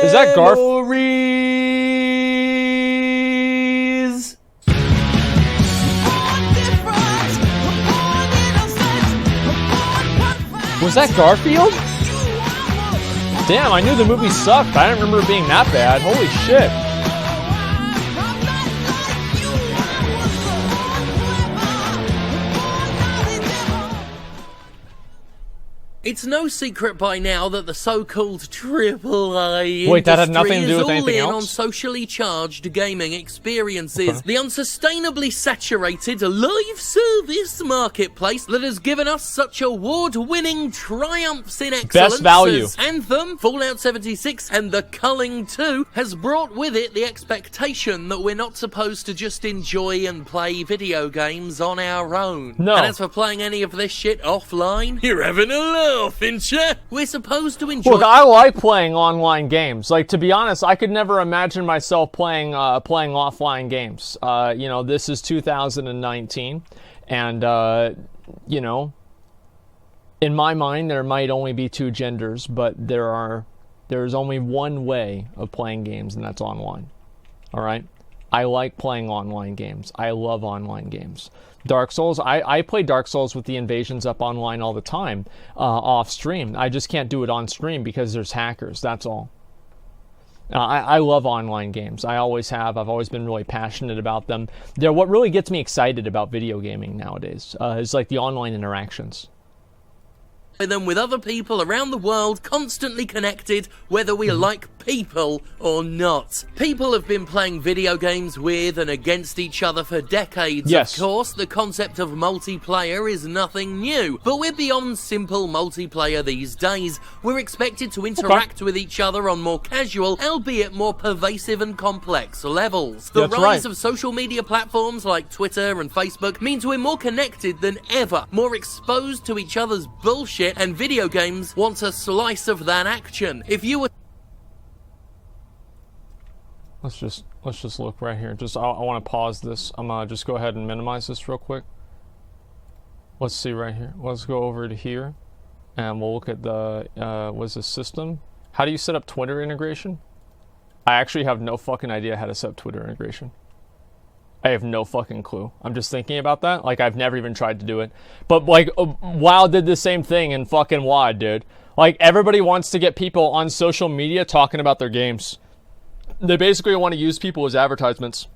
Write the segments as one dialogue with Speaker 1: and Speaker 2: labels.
Speaker 1: Is that Garf?
Speaker 2: Memories.
Speaker 1: Was that Garfield? Damn, I knew the movie sucked, but I didn't remember it being that bad. Holy shit.
Speaker 2: It's no secret by now that the so-called AAA
Speaker 1: Wait, that had
Speaker 2: industry
Speaker 1: nothing to do with
Speaker 2: is all
Speaker 1: anything
Speaker 2: in
Speaker 1: else?
Speaker 2: on socially charged gaming experiences. The unsustainably saturated live service marketplace that has given us such award-winning triumphs in excellence
Speaker 1: Best value.
Speaker 2: as Anthem, Fallout 76, and The Culling 2 has brought with it the expectation that we're not supposed to just enjoy and play video games on our own.
Speaker 1: No.
Speaker 2: And as for playing any of this shit offline, you're having a laugh, Fincher. We're supposed to enjoy...
Speaker 1: Look, I like playing online games. Like, to be honest, I could never imagine myself playing offline games. You know, this is 2019, and, you know, in my mind, there might only be two genders, but there's only one way of playing games, and that's online. All right? I like playing online games. I love online games. Dark Souls, I play Dark Souls with the invasions up online all the time, off stream. I just can't do it on stream because there's hackers, that's all. I love online games. I always have. I've always been really passionate about them. They're what really gets me excited about video gaming nowadays, is like the online interactions.
Speaker 2: them with other people around the world, constantly connected, whether we like people or not. People have been playing video games with and against each other for decades.
Speaker 1: Yes.
Speaker 2: Of course, the concept of multiplayer is nothing new, but we're beyond simple multiplayer these days. We're expected to interact with each other on more casual, albeit more pervasive and complex levels. The
Speaker 1: That's
Speaker 2: rise
Speaker 1: right.
Speaker 2: of social media platforms like Twitter and Facebook means we're more connected than ever, more exposed to each other's bullshit, and video games want a slice of that action. If you were
Speaker 1: Let's just look right here. I want to pause this. I'm gonna just go ahead and minimize this real quick. Let's see right here. Let's go over to here, and we'll look at the what's the system? How do you set up Twitter integration? I actually have no fucking idea how to set up Twitter integration. I have no fucking clue. I'm just thinking about that. Like, I've never even tried to do it. But, like, WoW did the same thing in fucking WoD, dude. Like, everybody wants to get people on social media talking about their games. They basically want to use people as advertisements.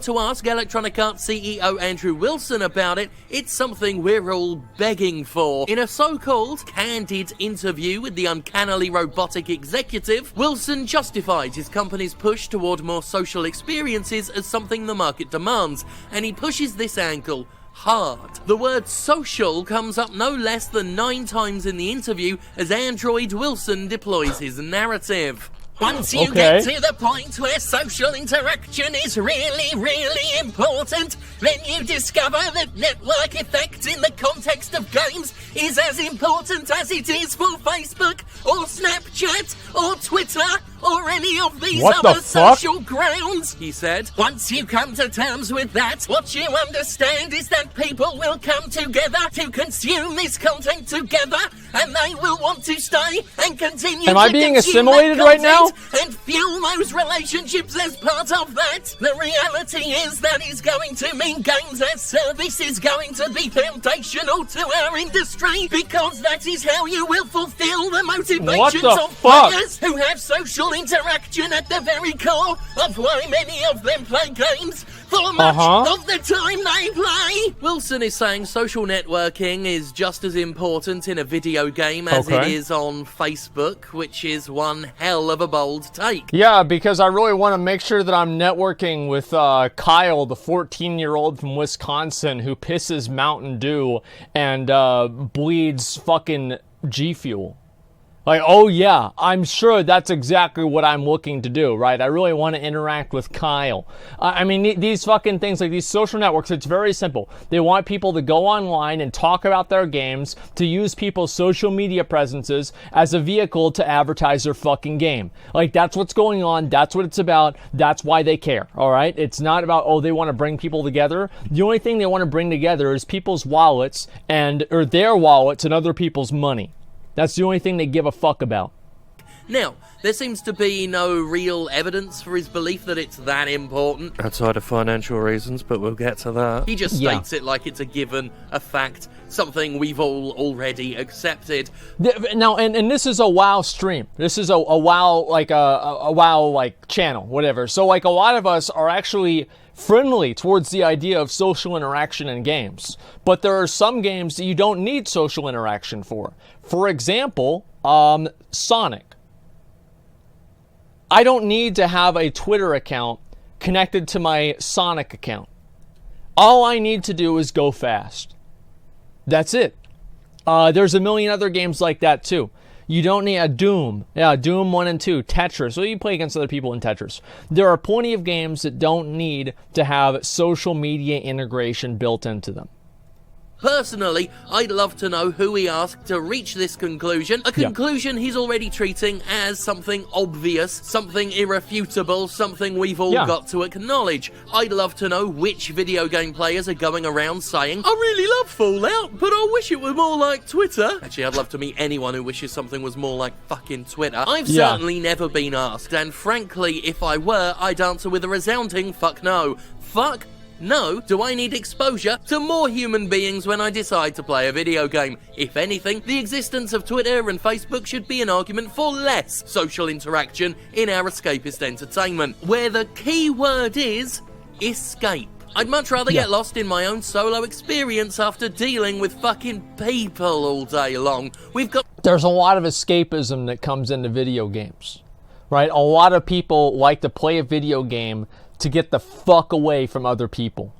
Speaker 2: to ask Electronic Arts CEO Andrew Wilson about it, it's something we're all begging for. In a so-called candid interview with the uncannily robotic executive, Wilson justified his company's push toward more social experiences as something the market demands, and he pushes this angle hard. The word social comes up no less than 9 times in the interview as Android Wilson deploys his narrative. Once you get to the point where social interaction is really important, then you discover that network effect in the context of games is as important as it is for Facebook or Snapchat or Twitter or any of these other social grounds, he said. Once you come to terms with that, what you understand is that people will come together to consume this content together, and they will want to stay and continue
Speaker 1: Am I being assimilated right now?
Speaker 2: and fuel those relationships as part of that. The reality is that is going to mean games as service is going to be foundational to our industry, because that is how you will fulfill the motivations of players who have social interaction at the very core of why many of them play games for much of the time they play. Wilson is saying social networking is just as important in a video game as it is on Facebook, which is one hell of a bold take.
Speaker 1: Yeah, because I really want to make sure that I'm networking with Kyle, the 14-year-old from Wisconsin who pisses Mountain Dew and bleeds fucking G Fuel. Like, oh yeah, I'm sure that's exactly what I'm looking to do, right? I really want to interact with Kyle. I mean, these fucking things, like these social networks, it's very simple. They want people to go online and talk about their games, to use people's social media presences as a vehicle to advertise their fucking game. Like, that's what's going on. That's what it's about. That's why they care, all right? It's not about, oh, they want to bring people together. The only thing they want to bring together is people's wallets or their wallets and other people's money. That's the only thing they give a fuck about.
Speaker 2: Now, there seems to be no real evidence for his belief that it's that important. Outside of financial reasons, but we'll get to that. He just states it like it's a given, a fact, something we've all already accepted.
Speaker 1: Now, and this is a WoW stream. This is a WoW, like a WoW, like, channel, whatever. So, like, a lot of us are actually friendly towards the idea of social interaction in games. But there are some games that you don't need social interaction for. For example, Sonic. I don't need to have a Twitter account connected to my Sonic account. All I need to do is go fast. That's it. There's a million other games like that too. You don't need a Doom. Yeah, Doom 1 and 2. Tetris. So you play against other people in Tetris. There are plenty of games that don't need to have social media integration built into them.
Speaker 2: Personally, I'd love to know who he asked to reach this conclusion, a conclusion he's already treating as something obvious, something irrefutable, something we've all got to acknowledge. I'd love to know which video game players are going around saying, I really love Fallout, but I wish it were more like Twitter. Actually, I'd love to meet anyone who wishes something was more like fucking Twitter. I've certainly never been asked, and frankly, if I were, I'd answer with a resounding fuck no. Fuck no. Do I need exposure to more human beings when I decide to play a video game? If anything, the existence of Twitter and Facebook should be an argument for less social interaction in our escapist entertainment, where the key word is escape. I'd much rather get lost in my own solo experience after dealing with fucking people all day long. There's
Speaker 1: a lot of escapism that comes into video games, right? A lot of people like to play a video game to get the fuck away from other people.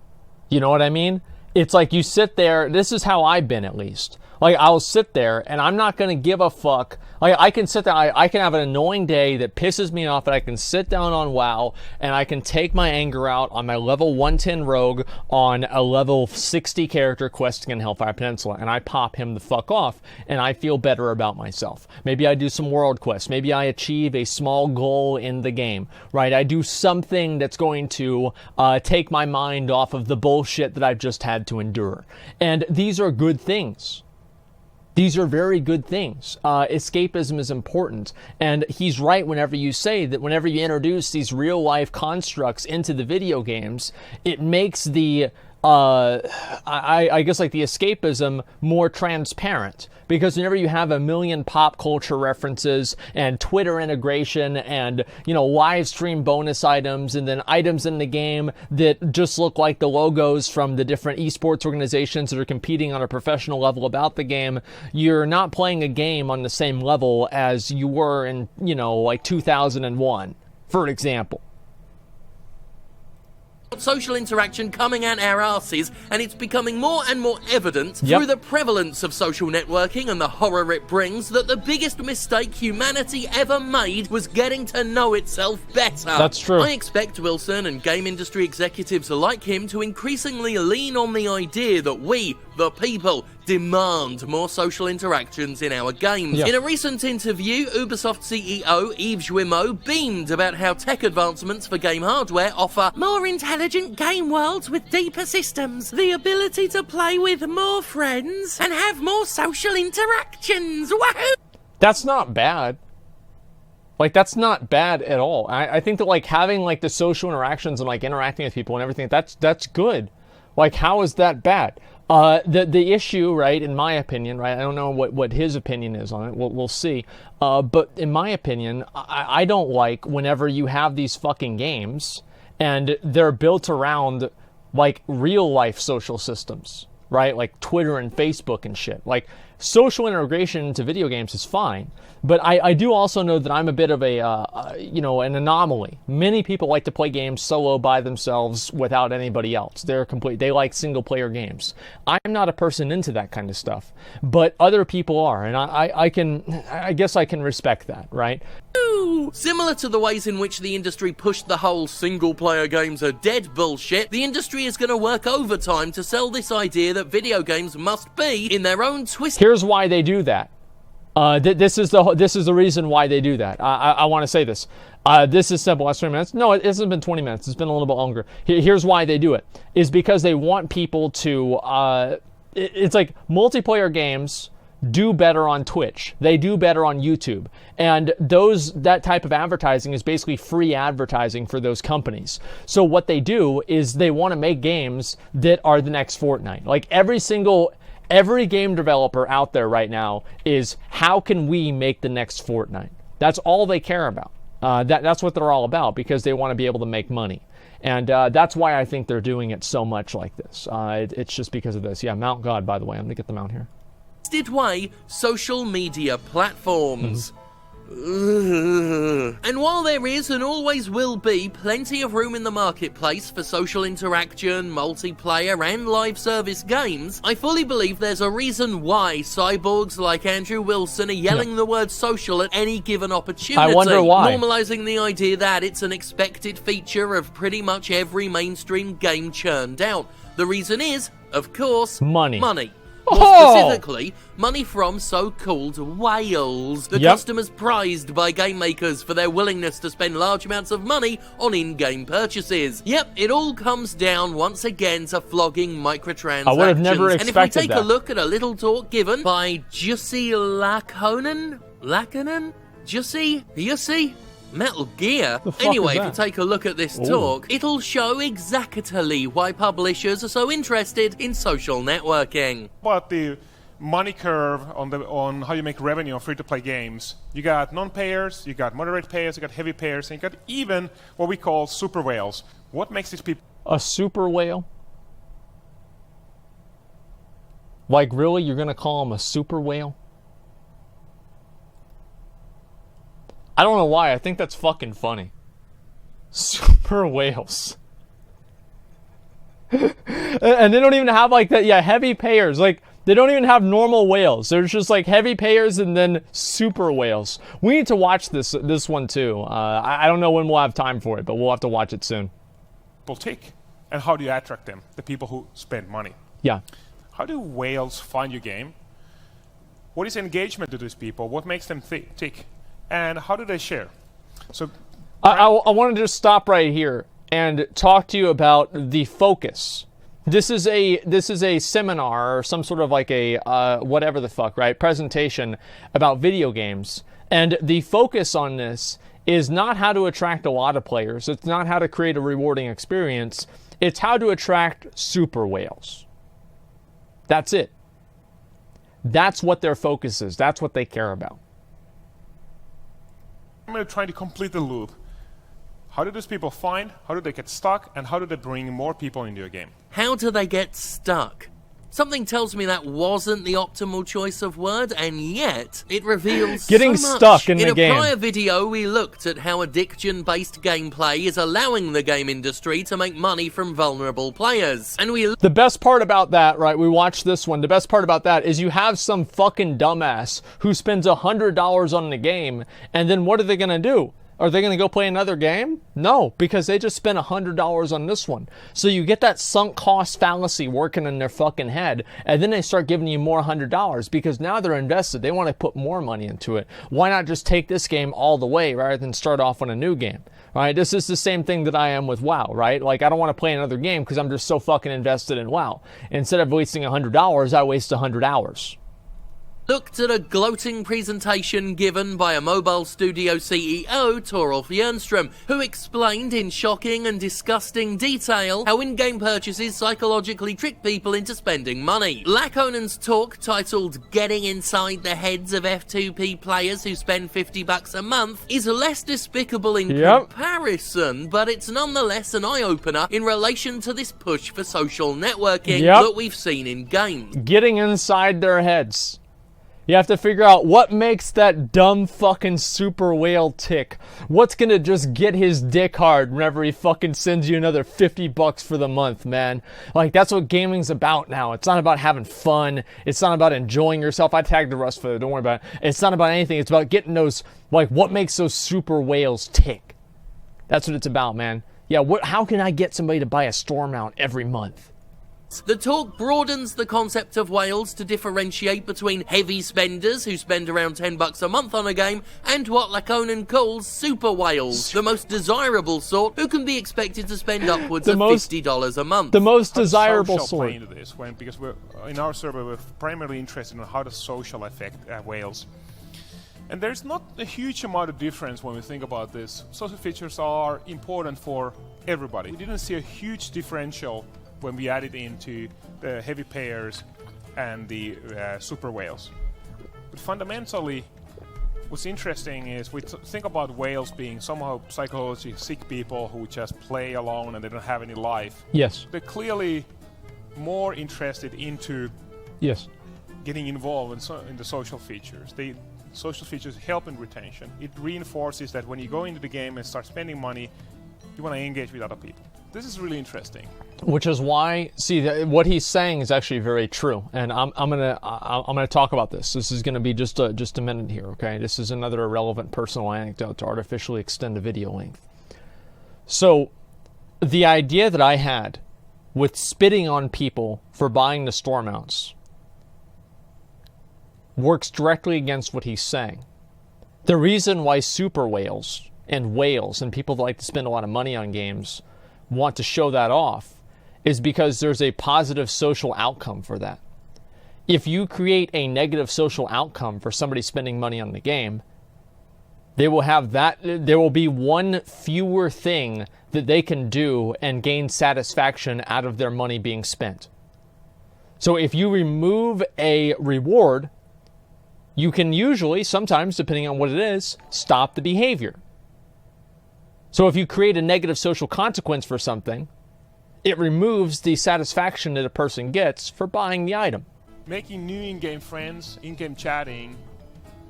Speaker 1: You know what I mean? It's like you sit there, this is how I've been at least. Like, I'll sit there and I'm not going to give a fuck. Like, I can sit there, I can have an annoying day that pisses me off, and I can sit down on WoW and I can take my anger out on my level 110 rogue on a level 60 character questing in Hellfire Peninsula, and I pop him the fuck off and I feel better about myself. Maybe I do some world quests. Maybe I achieve a small goal in the game, right? I do something that's going to take my mind off of the bullshit that I've just had to endure. And these are good things. These are very good things. Escapism is important. And he's right whenever you say that whenever you introduce these real-life constructs into the video games, it makes the, I guess, like the escapism more transparent. Because whenever you have a million pop culture references and Twitter integration and, you know, live stream bonus items and then items in the game that just look like the logos from the different esports organizations that are competing on a professional level about the game, you're not playing a game on the same level as you were in, you know, like 2001, for example.
Speaker 2: Social interaction coming at our asses, and it's becoming more and more evident through the prevalence of social networking and the horror it brings that the biggest mistake humanity ever made was getting to know itself better.
Speaker 1: That's true.
Speaker 2: I expect Wilson and game industry executives like him to increasingly lean on the idea that we, the people, demand more social interactions in our games. In a recent interview, Ubisoft CEO Yves Guillemot beamed about how tech advancements for game hardware offer more intelligent game worlds with deeper systems, the ability to play with more friends, and have more social interactions. Wahoo!
Speaker 1: That's not bad. Like, that's not bad at all. I think that, like, having, like, the social interactions and, like, interacting with people and everything, that's good. Like, how is that bad? The issue, right, in my opinion, right, I don't know what his opinion is on it, we'll see, but in my opinion, I don't like whenever you have these fucking games and they're built around, like, real-life social systems, right, like Twitter and Facebook and shit. Like, social integration into video games is fine, but I do also know that I'm a bit of a, you know, an anomaly. Many people like to play games solo by themselves without anybody else. They like single-player games. I'm not a person into that kind of stuff, but other people are, and I guess I can respect that, right?
Speaker 2: Similar to the ways in which the industry pushed the whole single-player games are dead bullshit, the industry is going to work overtime to sell this idea that video games must be, in their own twist.
Speaker 1: Here's why they do that. This is the reason why they do that. I want to say this. This is simple. Last 20 minutes? No, it hasn't been 20 minutes. It's been a little bit longer. Here's why they do it. Is because they want people to... it's like multiplayer games do better on Twitch. They do better on YouTube. And that type of advertising is basically free advertising for those companies. So what they do is they want to make games that are the next Fortnite. Like every game developer out there right now is, how can we make the next Fortnite? That's all they care about. That's what they're all about, because they want to be able to make money. And that's why I think they're doing it so much like this. It's just because of this. Yeah, Mount God, by the way. I'm going to get the mount here.
Speaker 2: Way social media platforms. And while there is and always will be plenty of room in the marketplace for social interaction, multiplayer and live service games, I fully believe there's a reason why cyborgs like Andrew Wilson are yelling the word social at any given opportunity.
Speaker 1: I wonder why.
Speaker 2: Normalizing the idea that it's an expected feature of pretty much every mainstream game churned out. The reason is, of course, money. More specifically, money from so-called whales, the customers prized by game makers for their willingness to spend large amounts of money on in-game purchases. Yep, it all comes down once again to flogging microtransactions.
Speaker 1: I would have never expected that.
Speaker 2: And if we take a look at a little talk given by Jussi Lakonen? Jussi? Metal Gear? Anyway, if you take a look at this talk, it'll show exactly why publishers are so interested in social networking.
Speaker 3: But the money curve on how you make revenue on free-to-play games, you got non-payers, you got moderate payers, you got heavy payers, and you got even what we call super whales. What makes these people...
Speaker 1: A super whale? Like, really? You're going to call them a super whale? I don't know why. I think that's fucking funny. Super whales. And they don't even have like that. Yeah, heavy payers. Like, they don't even have normal whales. There's just like heavy payers and then super whales. We need to watch this one too. I don't know when we'll have time for it, but we'll have to watch it soon.
Speaker 3: People take, and how do you attract them? The people who spend money.
Speaker 1: Yeah.
Speaker 3: How do whales find your game? What is engagement to these people? What makes them tick? And how do they share? So,
Speaker 1: I wanted to just stop right here and talk to you about the focus. This is a seminar or some sort of like a whatever the fuck, right? Presentation about video games. And the focus on this is not how to attract a lot of players. It's not how to create a rewarding experience. It's how to attract super whales. That's it. That's what their focus is. That's what they care about.
Speaker 3: I'm going to try to complete the loop. How do these people find, how do they get stuck, and how do they bring more people into your game?
Speaker 2: How do they get stuck? Something tells me that wasn't the optimal choice of word, and yet it reveals
Speaker 1: getting
Speaker 2: so much.
Speaker 1: Stuck in the game.
Speaker 2: In a prior video, we looked at how addiction-based gameplay is allowing the game industry to make money from vulnerable players. And
Speaker 1: the best part about that, right, we watched this one, the best part about that is you have some fucking dumbass who spends $100 on the game, and then what are they gonna do? Are they going to go play another game? No, because they just spent $100 on this one. So you get that sunk cost fallacy working in their fucking head, and then they start giving you more $100 because now they're invested. They want to put more money into it. Why not just take this game all the way rather than start off on a new game? Right? This is the same thing that I am with WoW, right? Like, I don't want to play another game because I'm just so fucking invested in WoW. Instead of wasting $100, I waste 100 hours.
Speaker 2: Looked at a gloating presentation given by a mobile studio CEO, Torolf Jernström, who explained in shocking and disgusting detail how in-game purchases psychologically trick people into spending money. Lakonen's talk, titled Getting Inside the Heads of F2P Players Who Spend $50 a Month, is less despicable in comparison, but it's nonetheless an eye-opener in relation to this push for social networking that we've seen in games.
Speaker 1: Getting inside their heads. You have to figure out what makes that dumb fucking super whale tick. What's gonna just get his dick hard whenever he fucking sends you another $50 for the month, man. Like, that's what gaming's about now. It's not about having fun. It's not about enjoying yourself. I tagged the Rust for it. Don't worry about it. It's not about anything. It's about getting those, like, what makes those super whales tick. That's what it's about, man. Yeah, how can I get somebody to buy a store mount every month?
Speaker 2: The talk broadens the concept of whales to differentiate between heavy spenders who spend around $10 a month on a game and what Laconin calls super whales, the most desirable sort who can be expected to spend upwards of $50 a month.
Speaker 1: The most desirable sort.
Speaker 3: Into this because we're, in our survey we're primarily interested in how does social affect whales. And there's not a huge amount of difference when we think about this. Social features are important for everybody. We didn't see a huge differential when we added into the heavy payers and the super whales. But fundamentally, what's interesting is we think about whales being somehow psychologically sick people who just play alone and they don't have any life.
Speaker 1: Yes.
Speaker 3: They're clearly more interested into getting involved in the social features. Social features help in retention. It reinforces that when you go into the game and start spending money, you want to engage with other people. This is really interesting.
Speaker 1: Which is why, what he's saying is actually very true, and I'm gonna talk about this. This is gonna be just a minute here, okay? This is another irrelevant personal anecdote to artificially extend the video length. So, the idea that I had with spitting on people for buying the store mounts works directly against what he's saying. The reason why super whales and people that like to spend a lot of money on games want to show that off is because there's a positive social outcome for that. If you create a negative social outcome for somebody spending money on the game, they will have that. There will be one fewer thing that they can do and gain satisfaction out of their money being spent. So if you remove a reward, you can usually, sometimes, depending on what it is, stop the behavior. So if you create a negative social consequence for something, it removes the satisfaction that a person gets for buying the item.
Speaker 3: Making new in-game friends, in-game chatting,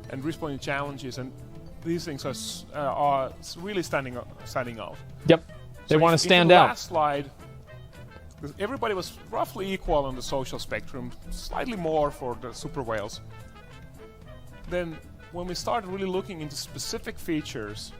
Speaker 3: and responding to challenges, and these things are really standing out.
Speaker 1: Yep, they want to stand out.
Speaker 3: Last slide, everybody was roughly equal on the social spectrum, slightly more for the super whales. Then, when we started really looking into specific features,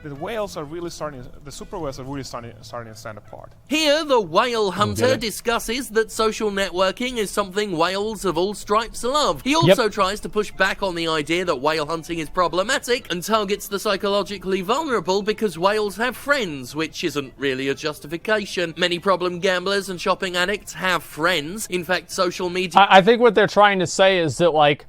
Speaker 3: the super whales are really starting to stand apart.
Speaker 2: Here, the whale hunter discusses that social networking is something whales of all stripes love. He also tries to push back on the idea that whale hunting is problematic and targets the psychologically vulnerable because whales have friends, which isn't really a justification. Many problem gamblers and shopping addicts have friends. In fact, social media...
Speaker 1: I think what they're trying to say is that, like,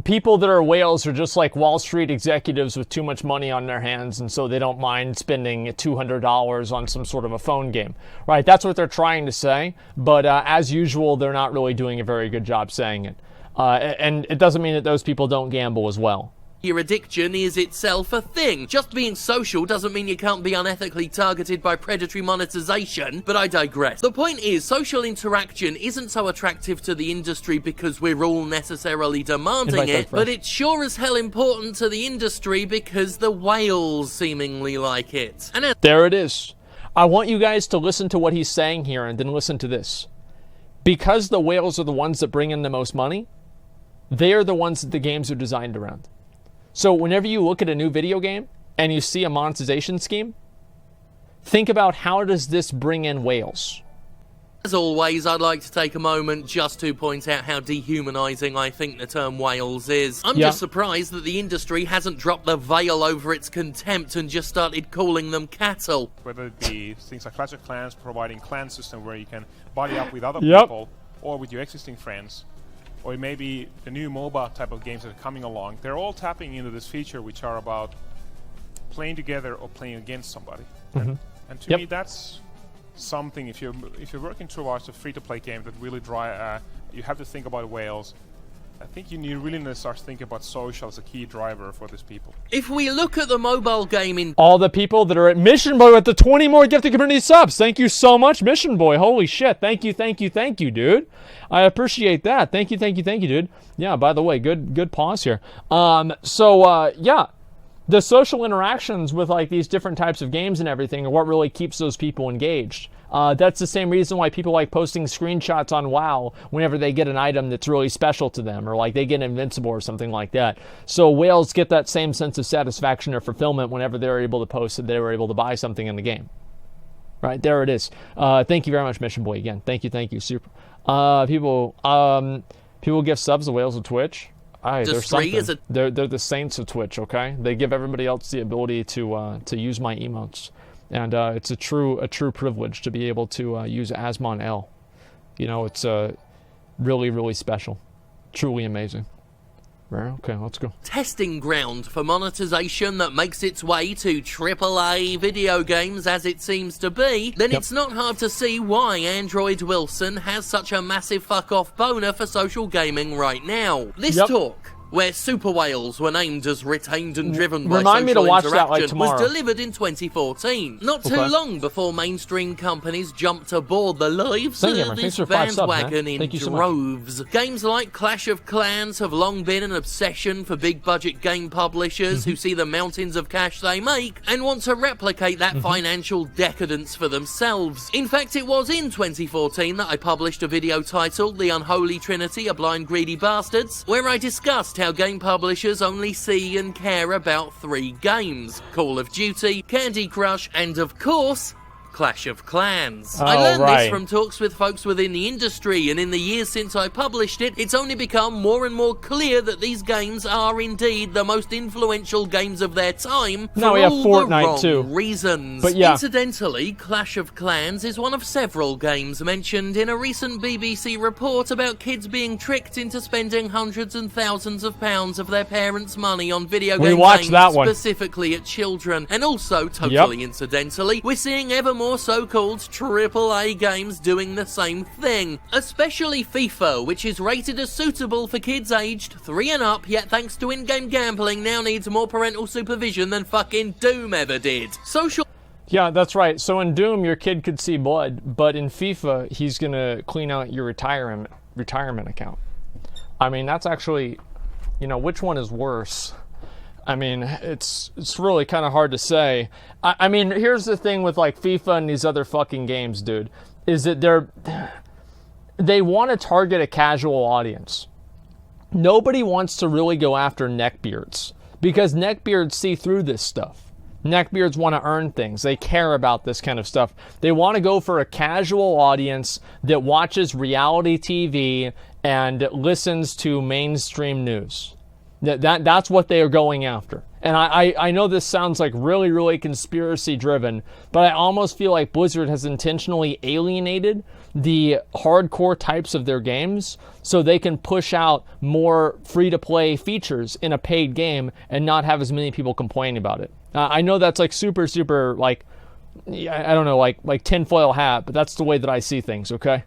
Speaker 1: people that are whales are just like Wall Street executives with too much money on their hands, and so they don't mind spending $200 on some sort of a phone game, right? That's what they're trying to say, but as usual, they're not really doing a very good job saying it. And it doesn't mean that those people don't gamble as well.
Speaker 2: Your addiction is itself a thing. Just being social doesn't mean you can't be unethically targeted by predatory monetization, but I digress. The point is, social interaction isn't so attractive to the industry because we're all necessarily demanding it, but it's sure as hell important to the industry because the whales seemingly like it. And
Speaker 1: there it is. I want you guys to listen to what he's saying here and then listen to this. Because the whales are the ones that bring in the most money, they are the ones that the games are designed around. So whenever you look at a new video game and you see a monetization scheme, think about how does this bring in whales?
Speaker 2: As always, I'd like to take a moment just to point out how dehumanizing I think the term whales is. I'm just surprised that the industry hasn't dropped the veil over its contempt and just started calling them cattle.
Speaker 3: Whether it be things like Clash of Clans providing clan system where you can buddy up with other people or with your existing friends, or maybe the new MOBA type of games that are coming along, they're all tapping into this feature which are about playing together or playing against somebody. And to me, that's something, if you're working towards a free-to-play game that really you have to think about whales. I think you really need to start thinking about social as a key driver for these people.
Speaker 2: If we look at the mobile game in...
Speaker 1: All the people that are at Mission Boy with the 20 more gifted community subs. Thank you so much, Mission Boy. Holy shit. Thank you, dude. I appreciate that. Thank you, dude. Yeah, by the way, good pause here. Yeah. The social interactions with like these different types of games and everything are what really keeps those people engaged. That's the same reason why people like posting screenshots on WoW whenever they get an item that's really special to them, or like they get invincible or something like that. So whales get that same sense of satisfaction or fulfillment whenever they're able to post that they were able to buy something in the game. Right, there it is. Thank you very much, Mission Boy, again. Thank you, super. People give subs to whales of Twitch. They're something. They're the saints of Twitch, okay? They give everybody else the ability to use my emotes. And it's a true privilege to be able to use Asmongold. You know, it's really, really special. Truly amazing. Right, okay, let's go.
Speaker 2: Testing ground for monetization that makes its way to AAA video games as it seems to be, then it's not hard to see why Android Wilson has such a massive fuck-off boner for social gaming right now. This talk, where super whales were named as retained and driven by social interaction, was delivered in 2014. Not too long before mainstream companies jumped aboard the live service bandwagon in droves. Games like Clash of Clans have long been an obsession for big-budget game publishers who see the mountains of cash they make and want to replicate that financial decadence for themselves. In fact, it was in 2014 that I published a video titled The Unholy Trinity of Blind Greedy Bastards, where I discussed how game publishers only see and care about 3 games: Call of Duty, Candy Crush, and of course, Clash of Clans. I learned this from talks with folks within the industry, and in the years since I published it, it's only become more and more clear that these games are indeed the most influential games of their time for all the wrong reasons.
Speaker 1: But yeah.
Speaker 2: Incidentally, Clash of Clans is one of several games mentioned in a recent BBC report about kids being tricked into spending hundreds and thousands of pounds of their parents' money on video games aimed specifically at children. And also, totally incidentally, we're seeing ever more so-called AAA games doing the same thing, especially FIFA, which is rated as suitable for kids aged 3 and up, yet thanks to in-game gambling now needs more parental supervision than fucking Doom ever did.
Speaker 1: Yeah, that's right. So in Doom, your kid could see blood, but in FIFA, he's gonna clean out your retirement account. I mean, that's actually, you know, which one is worse? I mean, it's really kind of hard to say. I mean, here's the thing with like FIFA and these other fucking games, dude, is that they want to target a casual audience. Nobody wants to really go after neckbeards because neckbeards see through this stuff. Neckbeards want to earn things. They care about this kind of stuff. They want to go for a casual audience that watches reality TV and listens to mainstream news. That's what they are going after. And I know this sounds like really, really conspiracy driven, but I almost feel like Blizzard has intentionally alienated the hardcore types of their games so they can push out more free-to-play features in a paid game and not have as many people complain about it. I know that's like super, like, I don't know, like tinfoil hat, but that's the way that I see things, okay?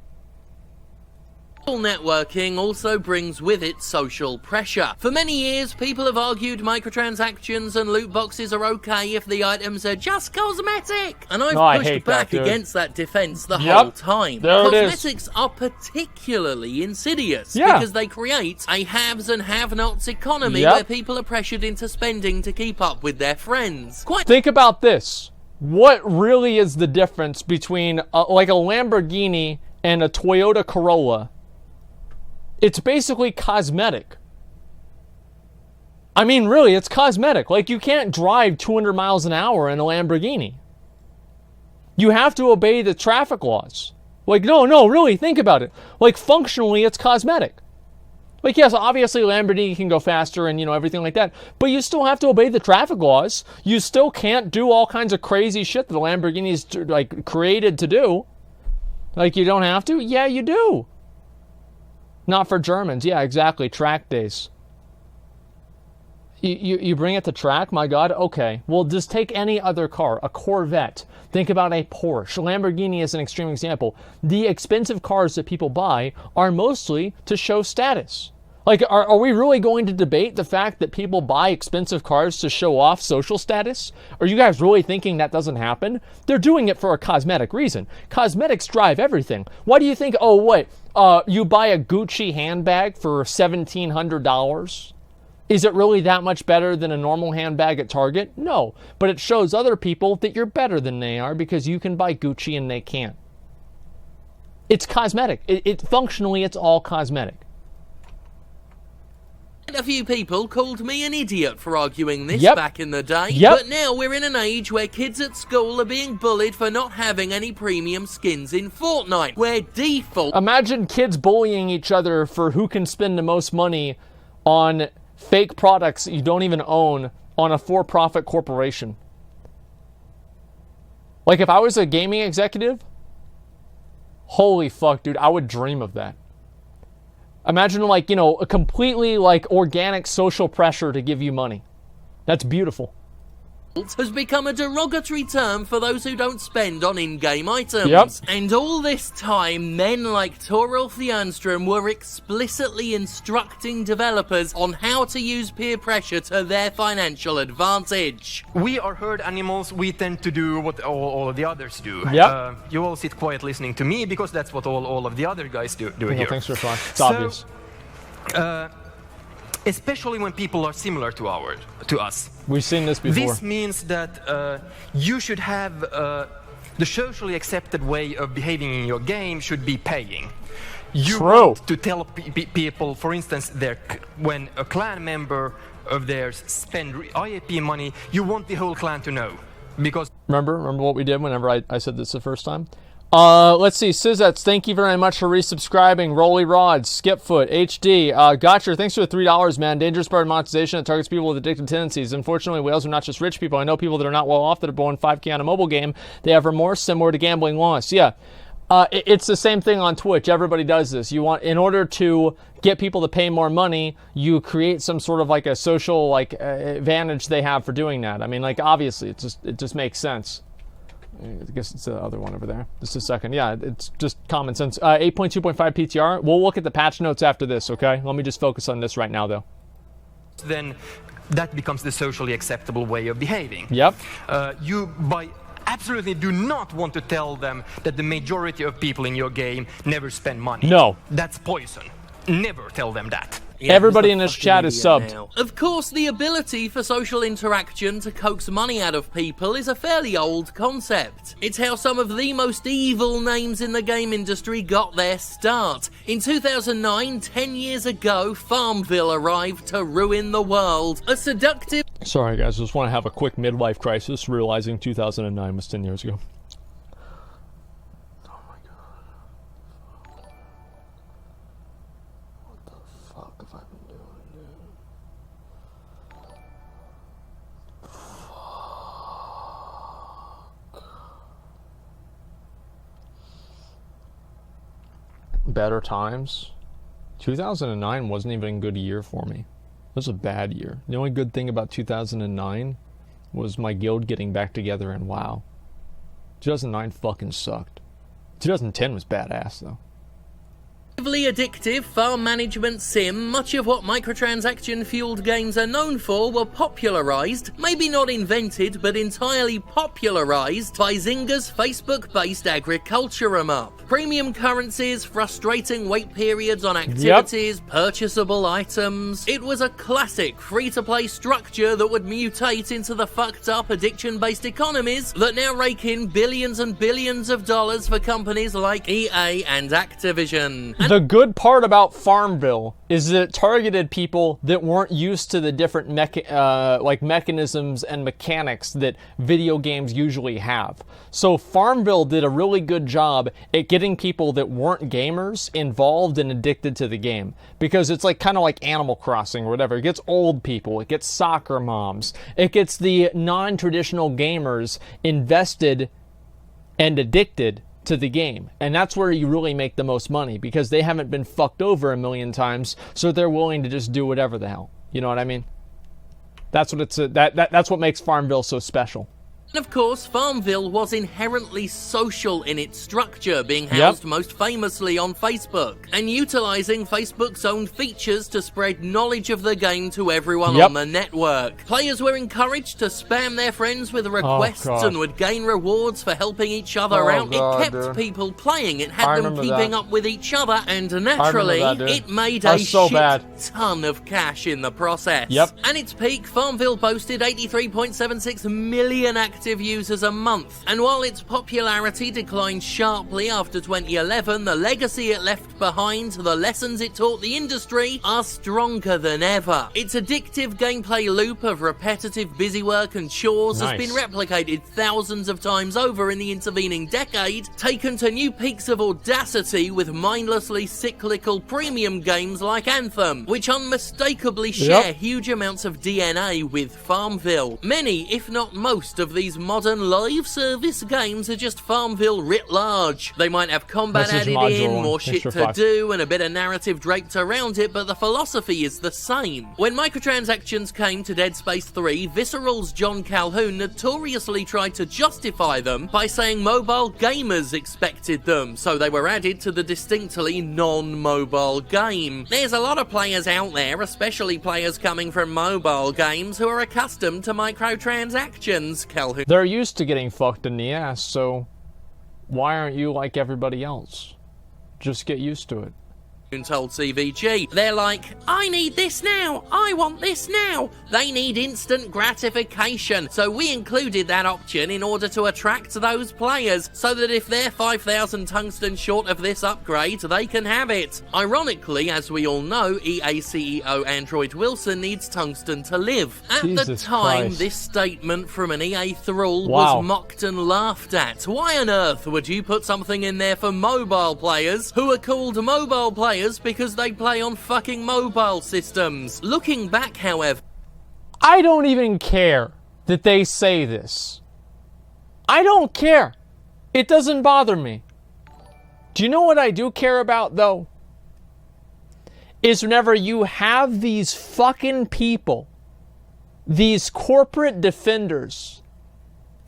Speaker 2: Networking also brings with it social pressure. For many years, people have argued microtransactions and loot boxes are okay if the items are just cosmetic. And I've pushed back against that defense the whole time. Cosmetics are particularly insidious because they create a haves and have-nots economy where people are pressured into spending to keep up with their friends.
Speaker 1: Think about this. What really is the difference between like a Lamborghini and a Toyota Corolla? It's basically cosmetic. I mean, really, it's cosmetic. Like, you can't drive 200 miles an hour in a Lamborghini. You have to obey the traffic laws. Like, no, really, think about it. Like, functionally, it's cosmetic. Like, yes, obviously, Lamborghini can go faster and, you know, everything like that. But you still have to obey the traffic laws. You still can't do all kinds of crazy shit that a Lamborghini is, like, created to do. Like, you don't have to? Yeah, you do. Not for Germans. Yeah, exactly. Track days. You bring it to track? My God. Okay. Well, just take any other car. A Corvette. Think about a Porsche. Lamborghini is an extreme example. The expensive cars that people buy are mostly to show status. Like, are we really going to debate the fact that people buy expensive cars to show off social status? Are you guys really thinking that doesn't happen? They're doing it for a cosmetic reason. Cosmetics drive everything. Why do you think, you buy a Gucci handbag for $1,700? Is it really that much better than a normal handbag at Target? No, but it shows other people that you're better than they are because you can buy Gucci and they can't. It's cosmetic. Functionally, it's all cosmetic.
Speaker 2: A few people called me an idiot for arguing this
Speaker 1: Yep.
Speaker 2: back in the day,
Speaker 1: Yep.
Speaker 2: but now we're in an age where kids at school are being bullied for not having any premium skins in Fortnite, where default
Speaker 1: Imagine kids bullying each other for who can spend the most money on fake products that you don't even own on a for-profit corporation. Like, if I was a gaming executive, holy fuck, dude, I would dream of that. Imagine, like, you know, a completely, like, organic social pressure to give you money. That's beautiful.
Speaker 2: has become a derogatory term for those who don't spend on in-game items.
Speaker 1: Yep.
Speaker 2: And all this time, men like Torolf Jernstrom were explicitly instructing developers on how to use peer pressure to their financial advantage.
Speaker 4: We are herd animals, we tend to do what all of the others do.
Speaker 1: Yep.
Speaker 4: You all sit quiet listening to me because that's what all of the other guys do here.
Speaker 1: Thanks for responding. It's obvious.
Speaker 4: Especially when people are similar to us.
Speaker 1: We've seen this before.
Speaker 4: This means that you should have the socially accepted way of behaving in your game should be paying. You
Speaker 1: True.
Speaker 4: want to tell people, for instance, when a clan member of theirs spend IAP money, you want the whole clan to know. Because
Speaker 1: Remember what we did whenever I said this the first time? Let's see. Sizets, thank you very much for resubscribing. Rolly Rods, Skipfoot, HD. Gotcha, thanks for the $3, man. Dangerous part of monetization that targets people with addictive tendencies. Unfortunately, whales are not just rich people. I know people that are not well off that are blowing $5K on a mobile game. They have remorse similar to gambling loss. Yeah. It's the same thing on Twitch. Everybody does this. In order to get people to pay more money, you create some sort of like a social advantage they have for doing that. I mean, like, obviously, it just makes sense. I guess it's the other one over there. Just a second. Yeah, it's just common sense. 8.2.5 PTR. We'll look at the patch notes after this, okay? Let me just focus on this right now, though.
Speaker 4: then that becomes the socially acceptable way of behaving.
Speaker 1: Yep.
Speaker 4: You absolutely do not want to tell them that the majority of people in your game never spend money.
Speaker 1: No.
Speaker 4: That's poison. Never tell them that.
Speaker 2: Yeah,
Speaker 1: Everybody
Speaker 2: who's
Speaker 1: in
Speaker 2: the
Speaker 1: this
Speaker 2: fucking
Speaker 1: chat is
Speaker 2: idiot
Speaker 1: subbed.
Speaker 2: now? Of course, the ability for social interaction to coax money out of people is a fairly old concept. It's how some of the most evil names in the game industry got their start. In 2009, 10 years ago, Farmville arrived to ruin the world. A seductive...
Speaker 1: Sorry, guys. Just want to have a quick midlife crisis, realizing 2009 was 10 years ago. Better times. 2009 wasn't even a good year for me. It was a bad year. The only good thing about 2009 was my guild getting back together, and WoW. 2009 fucking sucked. 2010 was badass though.
Speaker 2: addictive farm management sim, much of what microtransaction-fueled games are known for were popularized, maybe not invented, but entirely popularized by Zynga's Facebook-based agriculture em-up. Premium currencies, frustrating wait periods on activities, purchasable items. It was a classic free-to-play structure that would mutate into the fucked-up addiction-based economies that now rake in billions and billions of dollars for companies like EA and Activision.
Speaker 1: The good part about Farmville is that it targeted people that weren't used to the different mechanisms and mechanics that video games usually have. So Farmville did a really good job at getting people that weren't gamers involved and addicted to the game, because it's like kind of like Animal Crossing or whatever. It gets old people, it gets soccer moms, it gets the non-traditional gamers invested and addicted to the game. And that's where you really make the most money, because they haven't been fucked over a million times, so they're willing to just do whatever the hell. You know what I mean? That's what that's what makes Farmville so special.
Speaker 2: And of course, Farmville was inherently social in its structure, being housed most famously on Facebook, and utilizing Facebook's own features to spread knowledge of the game to everyone on the network. Players were encouraged to spam their friends with requests and would gain rewards for helping each other out. It kept people playing, it had them keeping up with each other, and naturally, it made a ton of cash in the process. At its peak, Farmville boasted 83.76 million active active users a month. And while its popularity declined sharply after 2011, the legacy it left behind, the lessons it taught the industry, are stronger than ever. Its addictive gameplay loop of repetitive busywork and chores has been replicated thousands of times over in the intervening decade, taken to new peaks of audacity with mindlessly cyclical premium games like Anthem, which unmistakably share huge amounts of DNA with Farmville. Many, if not most, of these modern live service games are just Farmville writ large. They might have combat added in, more shit to do, and a bit of narrative draped around it, but the philosophy is the same. When microtransactions came to Dead Space 3, Visceral's John Calhoun notoriously tried to justify them by saying mobile gamers expected them, so they were added to the distinctly non-mobile game. There's a lot of players out there, especially players coming from mobile games, who are accustomed to microtransactions, Calhoun.
Speaker 1: They're used to getting fucked in the ass, so why aren't you like everybody else? Just get used to it.
Speaker 2: Told CVG. They're like, I need this now, I want this now. They need instant gratification, so we included that option in order to attract those players, so that if they're 5,000 tungsten short of this upgrade, they can have it. Ironically, as we all know, EA CEO Android Wilson needs tungsten to live. At the time, this statement from an EA thrall was mocked and laughed at. Why on earth would you put something in there for mobile players who are called mobile players because they play on fucking mobile systems? Looking back, however,
Speaker 1: I don't even care that they say this. I don't care. It doesn't bother me. Do you know what I do care about, though? Is whenever you have these fucking people, these corporate defenders,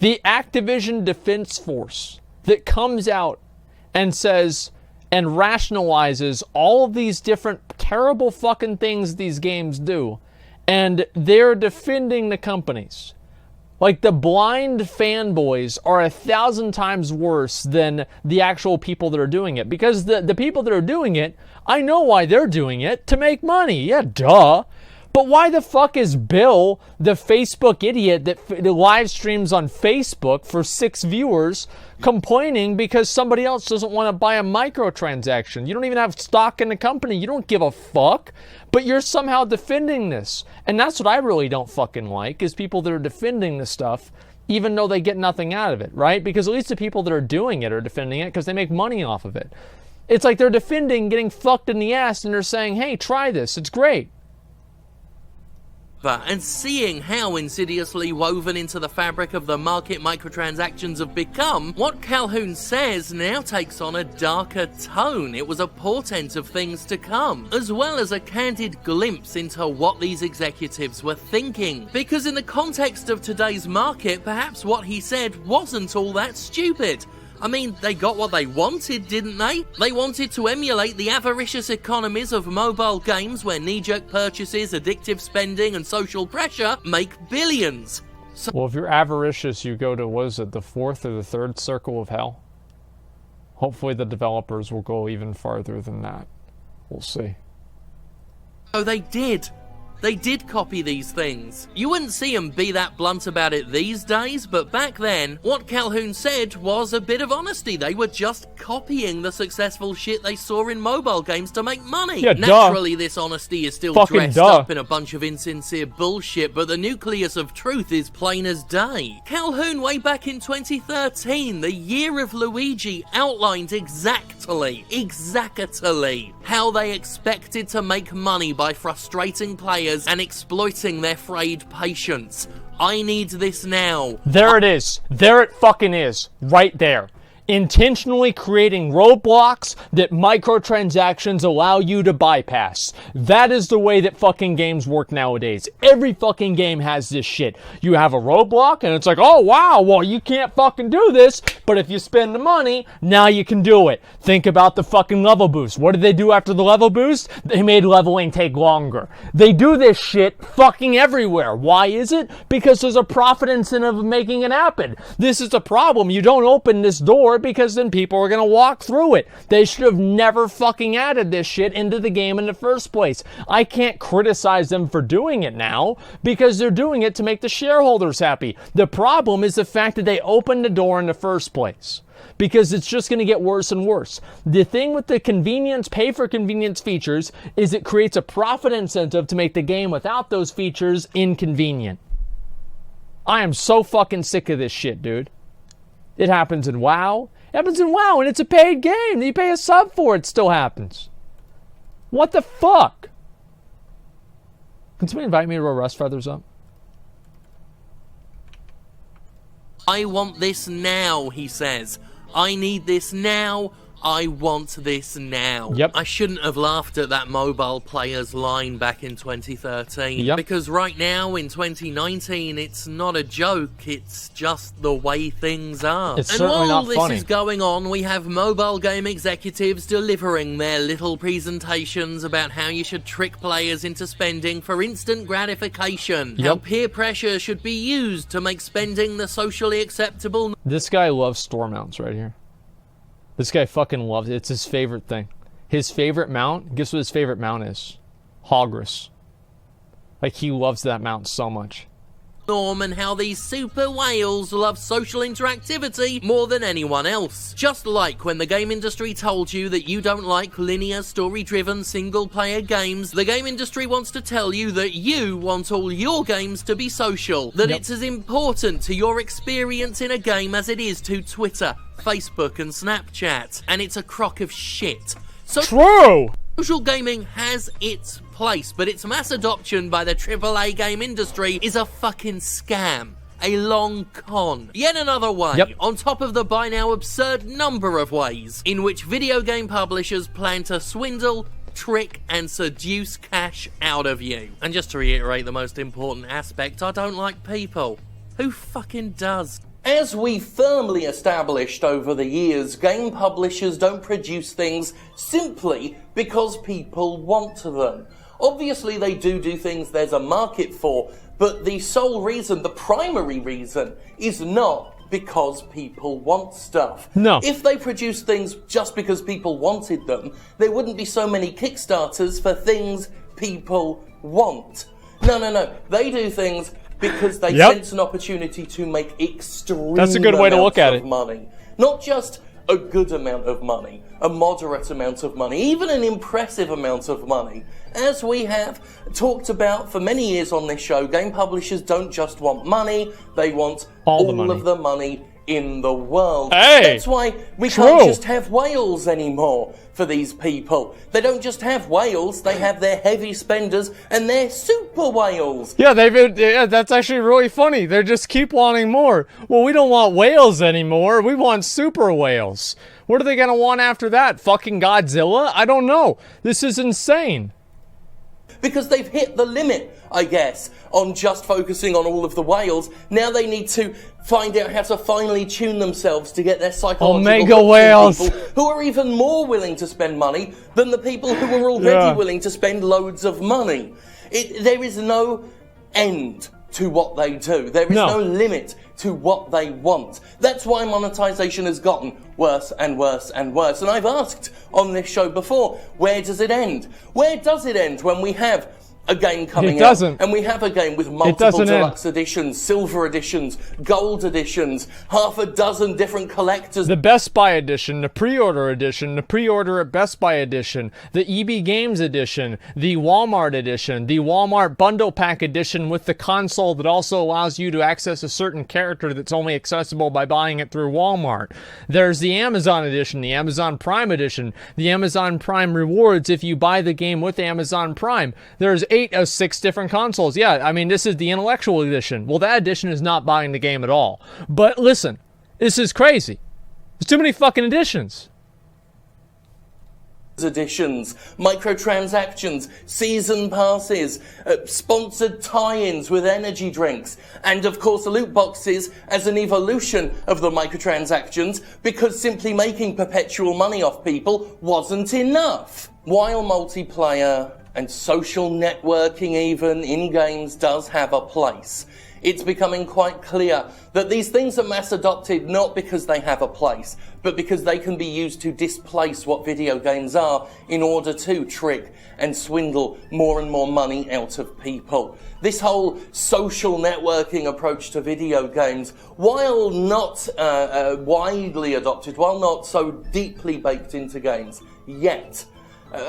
Speaker 1: the Activision Defense Force, that comes out and says and rationalizes all of these different terrible fucking things these games do, and they're defending the companies. Like, the blind fanboys are 1,000 times worse than the actual people that are doing it, because the people that are doing it, I know why they're doing it, to make money. Yeah, duh. But why the fuck is Bill, the Facebook idiot that live streams on Facebook for 6 viewers, complaining because somebody else doesn't want to buy a microtransaction? You don't even have stock in the company. You don't give a fuck. But you're somehow defending this. And that's what I really don't fucking like, is people that are defending this stuff, even though they get nothing out of it, right? Because at least the people that are doing it are defending it because they make money off of it. It's like they're defending getting fucked in the ass, and they're saying, hey, try this. It's great.
Speaker 2: And seeing how insidiously woven into the fabric of the market microtransactions have become, what Calhoun says now takes on a darker tone. It was a portent of things to come, as well as a candid glimpse into what these executives were thinking. Because in the context of today's market, perhaps what he said wasn't all that stupid. I mean, they got what they wanted, didn't they? They wanted to emulate the avaricious economies of mobile games where knee-jerk purchases, addictive spending, and social pressure make billions. So
Speaker 1: well, if you're avaricious, you go to, what is it, the 4th or the 3rd circle of hell? Hopefully the developers will go even farther than that. We'll see.
Speaker 2: Oh, they did. They did copy these things. You wouldn't see them be that blunt about it these days, but back then, what Calhoun said was a bit of honesty. They were just copying the successful shit they saw in mobile games to make money.
Speaker 1: Yeah,
Speaker 2: naturally, this honesty is still dressed up in a bunch of insincere bullshit, but the nucleus of truth is plain as day. Calhoun, way back in 2013, the year of Luigi, outlined exactly how they expected to make money by frustrating players and exploiting their frayed patience. I need this now.
Speaker 1: There it is. There it fucking is. Right there. Intentionally creating roadblocks that microtransactions allow you to bypass. That is the way that fucking games work nowadays. Every fucking game has this shit. You have a roadblock and it's like, oh wow, well you can't fucking do this, but if you spend the money, now you can do it. Think about the fucking level boost. What did they do after the level boost? They made leveling take longer. They do this shit fucking everywhere. Why is it? Because there's a profit incentive of making it happen. This is a problem. You don't open this door for it because then people are going to walk through it. They should have never fucking added this shit into the game in the first place. I can't criticize them for doing it now because they're doing it to make the shareholders happy. The problem is the fact that they opened the door in the first place, because it's just going to get worse and worse. The thing with the convenience, pay for convenience features is it creates a profit incentive to make the game without those features inconvenient. I am so fucking sick of this shit, dude. It happens in WoW. It happens in WoW, and it's a paid game. You pay a sub for it, still happens. What the fuck? Can somebody invite me to roll Rust Feathers up?
Speaker 2: I want this now, he says. I need this now. I want this now.
Speaker 1: Yep.
Speaker 2: I shouldn't have laughed at that mobile player's line back in 2013.
Speaker 1: Yep.
Speaker 2: Because right now, in 2019, it's not a joke. It's just the way things are.
Speaker 1: It's
Speaker 2: and
Speaker 1: certainly
Speaker 2: while
Speaker 1: not
Speaker 2: this
Speaker 1: funny.
Speaker 2: is going on, we have mobile game executives delivering their little presentations about how you should trick players into spending for instant gratification. How
Speaker 1: Yep.
Speaker 2: peer pressure should be used to make spending the socially acceptable.
Speaker 1: This guy loves store mounts right here. This guy fucking loves it. It's his favorite thing. His favorite mount, guess what his favorite mount is? Hogrus. Like, he loves that mount so much.
Speaker 2: Norm, and how these super whales love social interactivity more than anyone else. Just like when the game industry told you that you don't like linear, story-driven, single-player games, the game industry wants to tell you that you want all your games to be social. That
Speaker 1: Yep.
Speaker 2: it's as important to your experience in a game as it is to Twitter, Facebook, and Snapchat. And it's a crock of shit. So
Speaker 1: True!
Speaker 2: social gaming has its place, but its mass adoption by the AAA game industry is a fucking scam. A long con. Yet another way,
Speaker 1: Yep.
Speaker 2: on top of the by now absurd number of ways in which video game publishers plan to swindle, trick, and seduce cash out of you. And just to reiterate the most important aspect, I don't like people. Who fucking does? As we firmly established over the years, game publishers don't produce things simply because people want them. Obviously, they do things there's a market for, but the sole reason, the primary reason, is not because people want stuff.
Speaker 1: No.
Speaker 2: If they produce things just because people wanted them, there wouldn't be so many Kickstarters for things people want. No. They do things because they
Speaker 1: Yep.
Speaker 2: sense an opportunity to make extreme
Speaker 1: That's a good way to look at
Speaker 2: amounts of
Speaker 1: it.
Speaker 2: money. Not just a good amount of money, a moderate amount of money, even an impressive amount of money. As we have talked about for many years on this show, game publishers don't just want money, they want
Speaker 1: All
Speaker 2: all
Speaker 1: the money.
Speaker 2: of the money in the world.
Speaker 1: Hey!
Speaker 2: That's why we
Speaker 1: True.
Speaker 2: can't just have whales anymore for these people. They don't just have whales, they have their heavy spenders and their super whales.
Speaker 1: Yeah, that's actually really funny. They just keep wanting more. Well, we don't want whales anymore. We want super whales. What are they going to want after that? Fucking Godzilla? I don't know. This is insane.
Speaker 2: Because they've hit the limit, I guess, on just focusing on all of the whales. Now they need to find out how to finally tune themselves to get their psychological
Speaker 1: Omega
Speaker 2: hooks in
Speaker 1: whales.
Speaker 2: people who are even more willing to spend money than the people who are already
Speaker 1: Yeah.
Speaker 2: willing to spend loads of money. There is no end to what they do. There is no limit to what they want. That's why monetization has gotten worse and worse and worse. And I've asked on this show before, where does it end? Where does it end when we have a game coming out and we have a game with multiple deluxe editions, silver editions, gold editions, half a dozen different collectors?
Speaker 1: The Best Buy edition, the pre-order edition, the pre-order at Best Buy edition, the EB Games edition, the Walmart edition, the Walmart bundle pack edition with the console that also allows you to access a certain character that's only accessible by buying it through Walmart. There's the Amazon edition, the Amazon Prime edition, the Amazon Prime rewards if you buy the game with Amazon Prime. There's 8 of 6 different consoles. Yeah, I mean, this is the intellectual edition. Well, that edition is not buying the game at all. But listen, this is crazy. There's too many fucking editions.
Speaker 2: Editions, microtransactions, season passes, sponsored tie-ins with energy drinks, and of course loot boxes as an evolution of the microtransactions, because simply making perpetual money off people wasn't enough. While multiplayer and social networking even in games does have a place, it's becoming quite clear that these things are mass adopted not because they have a place, but because they can be used to displace what video games are in order to trick and swindle more and more money out of people. This whole social networking approach to video games, while not widely adopted, while not so deeply baked into games yet,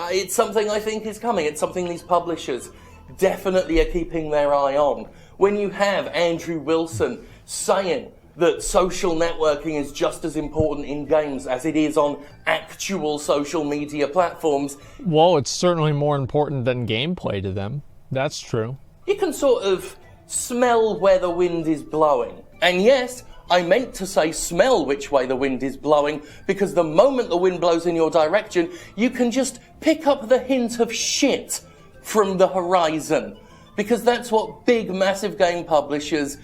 Speaker 2: it's something I think is coming. It's something these publishers definitely are keeping their eye on. When you have Andrew Wilson saying that social networking is just as important in games as it is on actual social media platforms.
Speaker 1: Well, it's certainly more important than gameplay to them. That's true.
Speaker 2: You can sort of smell where the wind is blowing. And yes, I meant to say smell which way the wind is blowing, because the moment the wind blows in your direction, you can just pick up the hint of shit from the horizon. Because that's what big, massive game publishers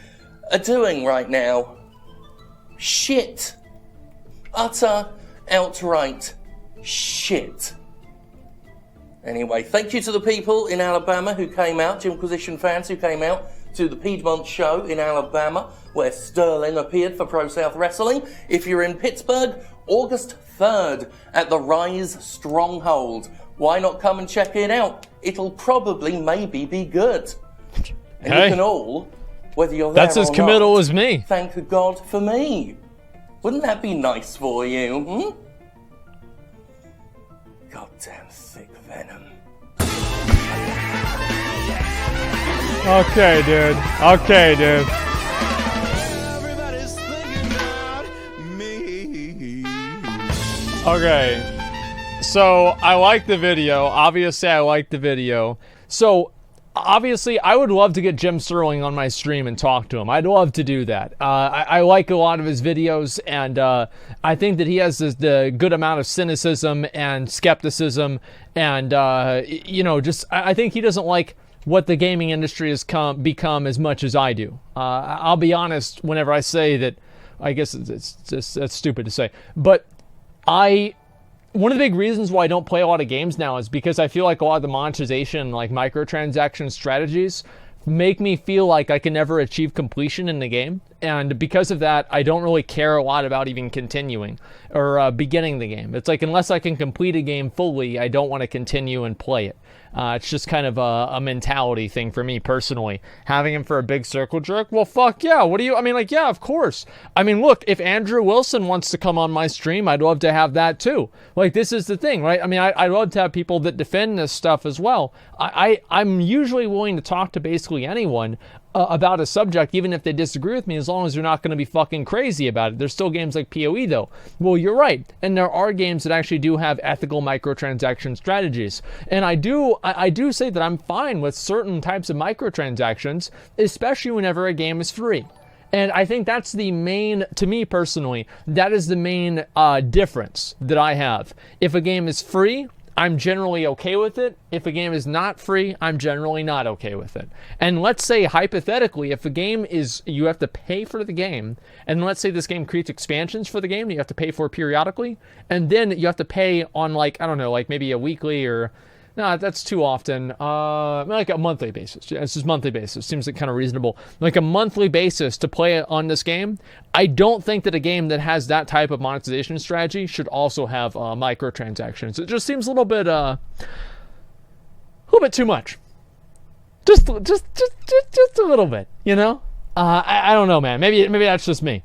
Speaker 2: are doing right now. Shit. Utter, outright shit. Anyway, thank you to the people in Alabama who came out, Jimquisition fans who came out to the Piedmont show in Alabama, where Sterling appeared for Pro South Wrestling. If you're in Pittsburgh, August 3rd at the Rise Stronghold. Why not come and check it out? It'll probably maybe be good. And
Speaker 1: hey,
Speaker 2: you can all, whether you're there
Speaker 1: that's as
Speaker 2: or
Speaker 1: committal
Speaker 2: not,
Speaker 1: as me.
Speaker 2: thank God for me. Wouldn't that be nice for you, Goddamn thick venom.
Speaker 1: Okay, dude. Okay, dude.
Speaker 5: Everybody's thinking about me.
Speaker 1: Okay. So, I like the video. Obviously, I like the video. So, obviously, I would love to get Jim Sterling on my stream and talk to him. I'd love to do that. I like a lot of his videos, and I think that he has the good amount of cynicism and skepticism, and, just, I think he doesn't like what the gaming industry has become as much as I do. I'll be honest whenever I say that, I guess it's just, that's stupid to say, but one of the big reasons why I don't play a lot of games now is because I feel like a lot of the monetization, like microtransaction strategies, make me feel like I can never achieve completion in the game. And because of that, I don't really care a lot about even continuing or beginning the game. It's like, unless I can complete a game fully, I don't want to continue and play it. It's just kind of a mentality thing for me personally. Having him for a big circle jerk? Well, fuck yeah. Yeah, of course. I mean, look, if Andrew Wilson wants to come on my stream, I'd love to have that too. Like, this is the thing, right? I mean, I'd love to have people that defend this stuff as well. I'm usually willing to talk to basically anyone about a subject, even if they disagree with me, as long as they're not going to be fucking crazy about it. There's still games like PoE, though. Well, you're right. And there are games that actually do have ethical microtransaction strategies. And I do say that I'm fine with certain types of microtransactions, especially whenever a game is free. And I think that's the main, to me personally, that is the main difference that I have. If a game is free, I'm generally okay with it. If a game is not free, I'm generally not okay with it. And let's say, hypothetically, if a game is, you have to pay for the game, and let's say this game creates expansions for the game that you have to pay for periodically, and then you have to pay on, like, I don't know, like maybe a weekly or, no, that's too often, like a monthly basis. It's just monthly basis. Seems like kind of reasonable. Like a monthly basis to play on this game. I don't think that a game that has that type of monetization strategy should also have microtransactions. It just seems a little bit too much. Just a little bit, you know? I don't know, man. Maybe that's just me.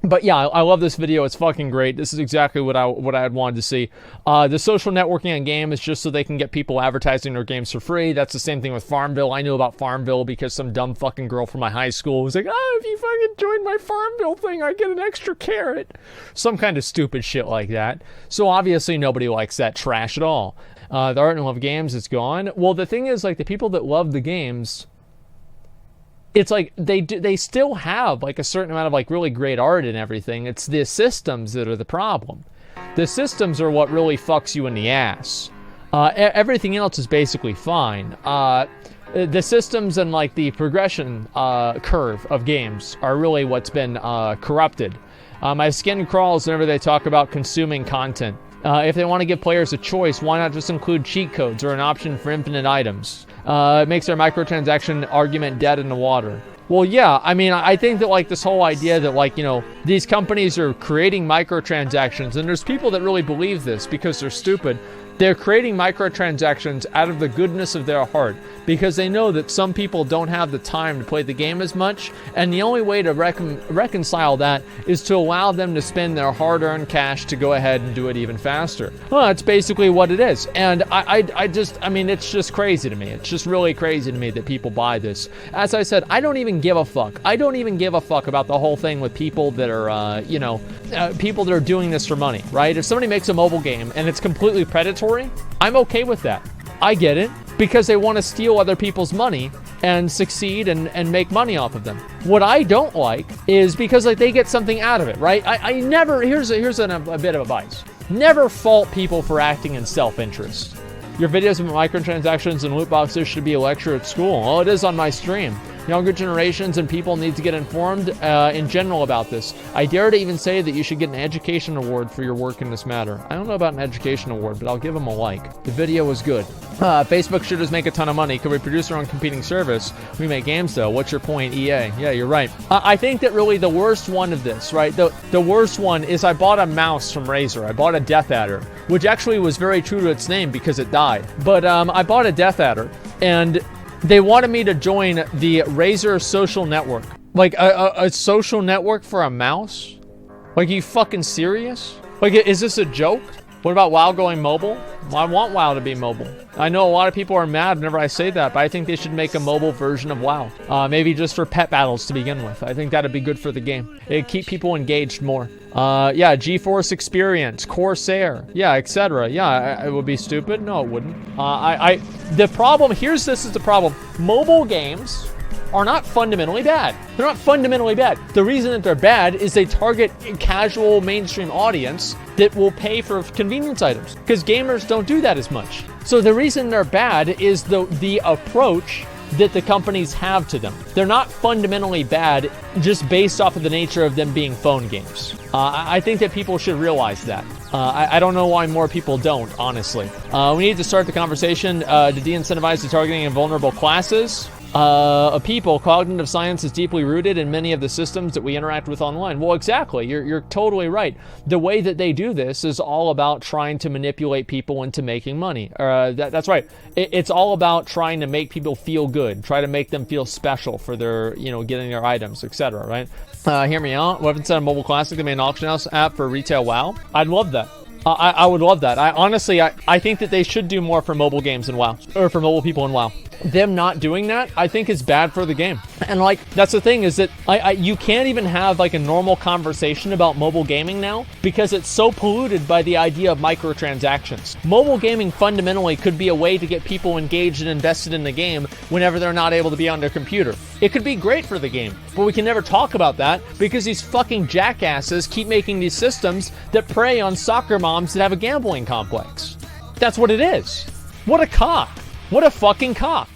Speaker 1: But yeah, I love this video. It's fucking great. This is exactly what I had wanted to see. The social networking on game is just so they can get people advertising their games for free. That's the same thing with Farmville. I knew about Farmville because some dumb fucking girl from my high school was like, oh, if you fucking join my Farmville thing, I get an extra carrot. Some kind of stupid shit like that. So obviously nobody likes that trash at all. The art and love games is gone. Well, the thing is, like, the people that love the games, it's like they still have like a certain amount of like really great art and everything. It's the systems that are the problem. The systems are what really fucks you in the ass. Everything else is basically fine. The systems and like the progression curve of games are really what's been corrupted. My skin crawls whenever they talk about consuming content. If they want to give players a choice, why not just include cheat codes or an option for infinite items? It makes their microtransaction argument dead in the water. Well, yeah, I mean, I think that, like, this whole idea that, like, you know, these companies are creating microtransactions, and there's people that really believe this because they're stupid. They're creating microtransactions out of the goodness of their heart because they know that some people don't have the time to play the game as much, and the only way to reconcile that is to allow them to spend their hard-earned cash to go ahead and do it even faster. Well, that's basically what it is, and I mean, it's just crazy to me. It's just really crazy to me that people buy this. As I said, I don't even give a fuck. I don't even give a fuck about the whole thing with people that are, people that are doing this for money, right? If somebody makes a mobile game and it's completely predatory, I'm okay with that. I get it, because they want to steal other people's money and succeed and make money off of them. What I don't like is because, like, they get something out of it, right? I never, here's a bit of advice. Never fault people for acting in self-interest. Your videos about microtransactions and loot boxes should be a lecture at school. Oh, it is on my stream. Younger generations and people need to get informed in general about this. I dare to even say that you should get an education award for your work in this matter. I don't know about an education award, but I'll give them a like. The video was good. Facebook shooters make a ton of money. Could we produce our own competing service? We make games though. What's your point, EA? Yeah, you're right. I think that really the worst one of this, right? The worst one is I bought a mouse from Razer. I bought a Death Adder, which actually was very true to its name because it died. But I bought a Death Adder, and they wanted me to join the Razer social network. Like, a social network for a mouse? Like, are you fucking serious? Like, is this a joke? What about WoW going mobile? Well, I want WoW to be mobile. I know a lot of people are mad whenever I say that, but I think they should make a mobile version of WoW. Maybe just for pet battles to begin with. I think that'd be good for the game. It'd keep people engaged more. Yeah, GeForce Experience, Corsair, yeah, etc. Yeah, it would be stupid. No, it wouldn't. The problem, this is the problem. Mobile games are not fundamentally bad. They're not fundamentally bad. The reason that they're bad is they target a casual mainstream audience that will pay for convenience items, because gamers don't do that as much. So the reason they're bad is the approach that the companies have to them. They're not fundamentally bad just based off of the nature of them being phone games. I think that people should realize that. I don't know why more people don't, honestly. We need to start the conversation to de-incentivize the targeting of vulnerable classes. People, cognitive science is deeply rooted in many of the systems that we interact with online. Well, exactly. You're totally right. The way that they do this is all about trying to manipulate people into making money. That's right. It's all about trying to make people feel good, try to make them feel special for their, getting their items, etc. Right? Hear me out. Weapons Center Mobile Classic, they made an auction house app for retail WoW. I'd love that. I would love that. I think that they should do more for mobile games in WoW, or for mobile people in WoW. Them not doing that, I think, is bad for the game. And, that's the thing, is that you can't even have, a normal conversation about mobile gaming now, because it's so polluted by the idea of microtransactions. Mobile gaming fundamentally could be a way to get people engaged and invested in the game whenever they're not able to be on their computer. It could be great for the game, but we can never talk about that because these fucking jackasses keep making these systems that prey on soccer moms that have a gambling complex. That's what it is. What a cock. What a fucking cock.